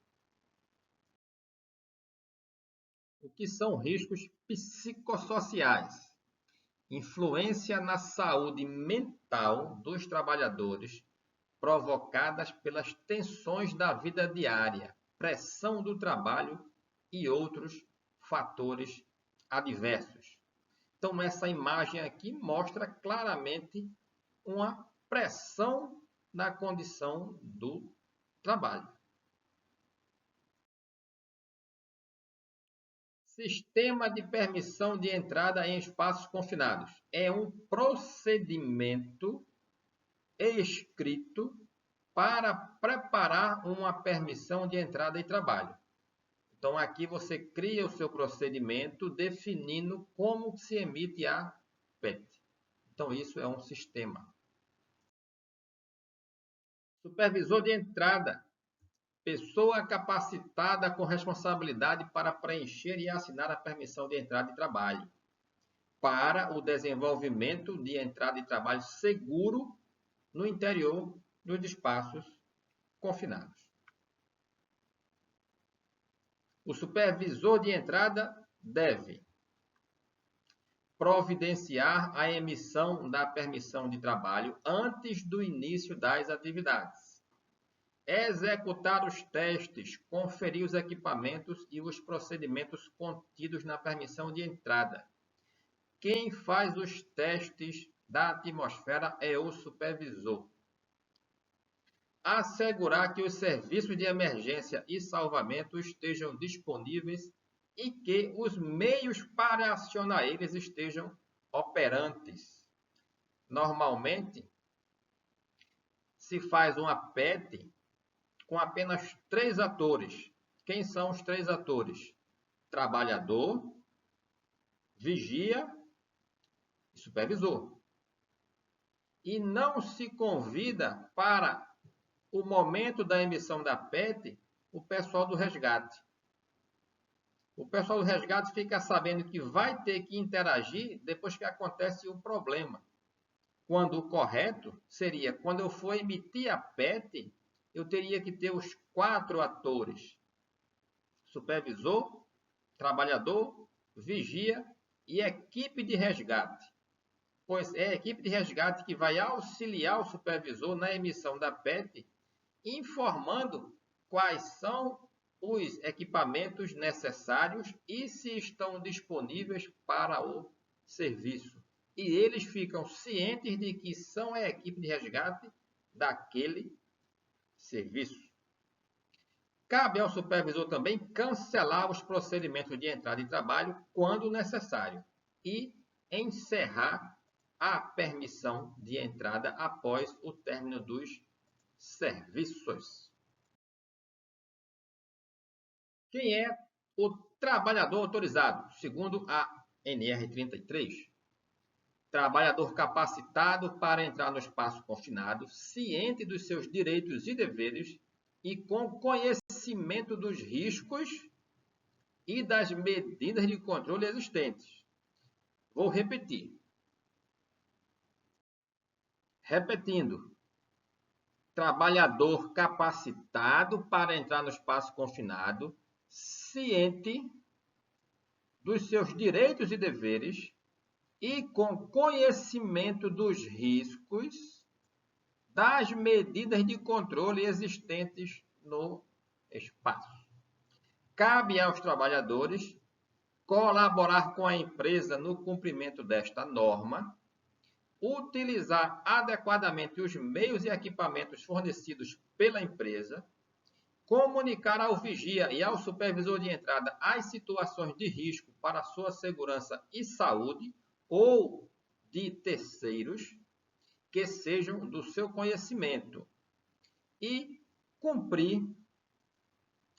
O que são riscos psicossociais? Influência na saúde mental dos trabalhadores provocadas pelas tensões da vida diária, pressão do trabalho e outros fatores adversos. Então, essa imagem aqui mostra claramente uma pressão na condição do trabalho. Sistema de permissão de entrada em espaços confinados. É um procedimento escrito para preparar uma permissão de entrada e trabalho. Então, aqui você cria o seu procedimento definindo como se emite a PET. Então, isso é um sistema. Supervisor de entrada. Pessoa capacitada com responsabilidade para preencher e assinar a permissão de entrada e trabalho. Para o desenvolvimento de entrada e trabalho seguro no interior dos espaços confinados. O supervisor de entrada deve providenciar a emissão da permissão de trabalho antes do início das atividades, executar os testes, conferir os equipamentos e os procedimentos contidos na permissão de entrada. Quem faz os testes da atmosfera é o supervisor. Assegurar que os serviços de emergência e salvamento estejam disponíveis e que os meios para acionar eles estejam operantes. Normalmente, se faz uma PET com apenas 3 atores. Quem são os 3 atores? Trabalhador, vigia e supervisor. E não se convida para o momento da emissão da PET o pessoal do resgate. O pessoal do resgate fica sabendo que vai ter que interagir depois que acontece o problema. Quando o correto seria, quando eu for emitir a PET, eu teria que ter os 4 atores: supervisor, trabalhador, vigia e equipe de resgate. Pois é a equipe de resgate que vai auxiliar o supervisor na emissão da PET, informando quais são os equipamentos necessários e se estão disponíveis para o serviço. E eles ficam cientes de que são a equipe de resgate daquele serviço. Cabe ao supervisor também cancelar os procedimentos de entrada e trabalho quando necessário e encerrar a permissão de entrada após o término dos serviços. Quem é o trabalhador autorizado? Segundo a NR33, trabalhador capacitado para entrar no espaço confinado, ciente dos seus direitos e deveres e com conhecimento dos riscos e das medidas de controle existentes. Vou repetir. Repetindo, trabalhador capacitado para entrar no espaço confinado, ciente dos seus direitos e deveres e com conhecimento dos riscos das medidas de controle existentes no espaço. Cabe aos trabalhadores colaborar com a empresa no cumprimento desta norma, utilizar adequadamente os meios e equipamentos fornecidos pela empresa, comunicar ao vigia e ao supervisor de entrada as situações de risco para sua segurança e saúde ou de terceiros que sejam do seu conhecimento e cumprir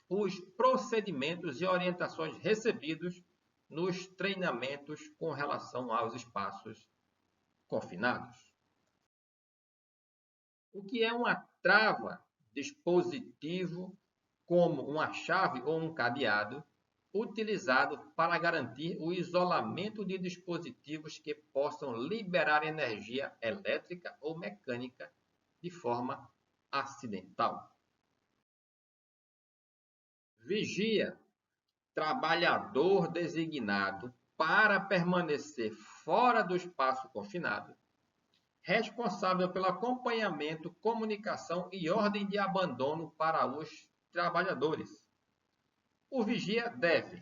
os procedimentos e orientações recebidos nos treinamentos com relação aos espaços confinados. O que é uma trava, dispositivo, como uma chave ou um cadeado, utilizado para garantir o isolamento de dispositivos que possam liberar energia elétrica ou mecânica de forma acidental. Vigia, trabalhador designado para permanecer fora do espaço confinado, responsável pelo acompanhamento, comunicação e ordem de abandono para os trabalhadores. O vigia deve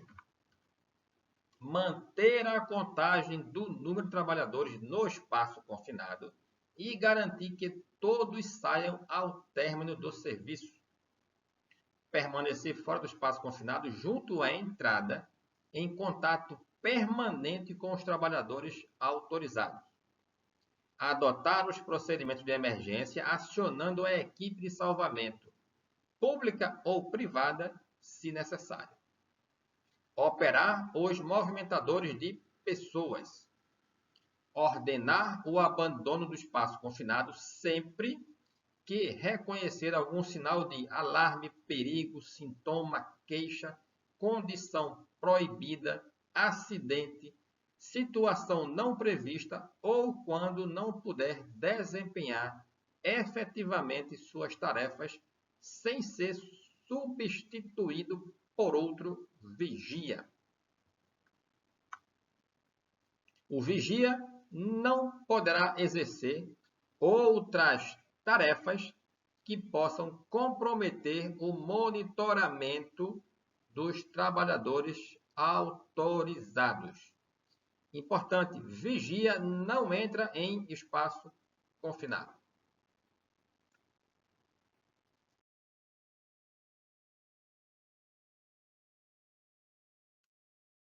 manter a contagem do número de trabalhadores no espaço confinado e garantir que todos saiam ao término do serviço. Permanecer fora do espaço confinado junto à entrada, em contato permanente com os trabalhadores autorizados. Adotar os procedimentos de emergência acionando a equipe de salvamento, pública ou privada, se necessário. Operar os movimentadores de pessoas. Ordenar o abandono do espaço confinado sempre que reconhecer algum sinal de alarme, perigo, sintoma, queixa, condição proibida, acidente, situação não prevista ou quando não puder desempenhar efetivamente suas tarefas sem ser substituído por outro vigia. O vigia não poderá exercer outras tarefas que possam comprometer o monitoramento dos trabalhadores autorizados. Importante, vigia não entra em espaço confinado.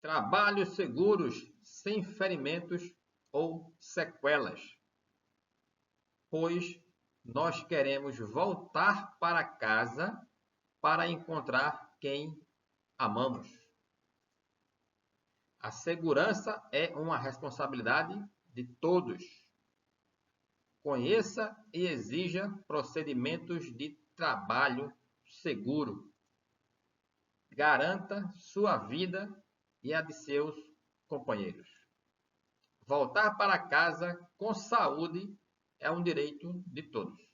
Trabalhos seguros, sem ferimentos ou sequelas, pois nós queremos voltar para casa para encontrar quem amamos. A segurança é uma responsabilidade de todos. Conheça e exija procedimentos de trabalho seguro. garanta sua vida e a de seus companheiros. Voltar para casa com saúde é um direito de todos.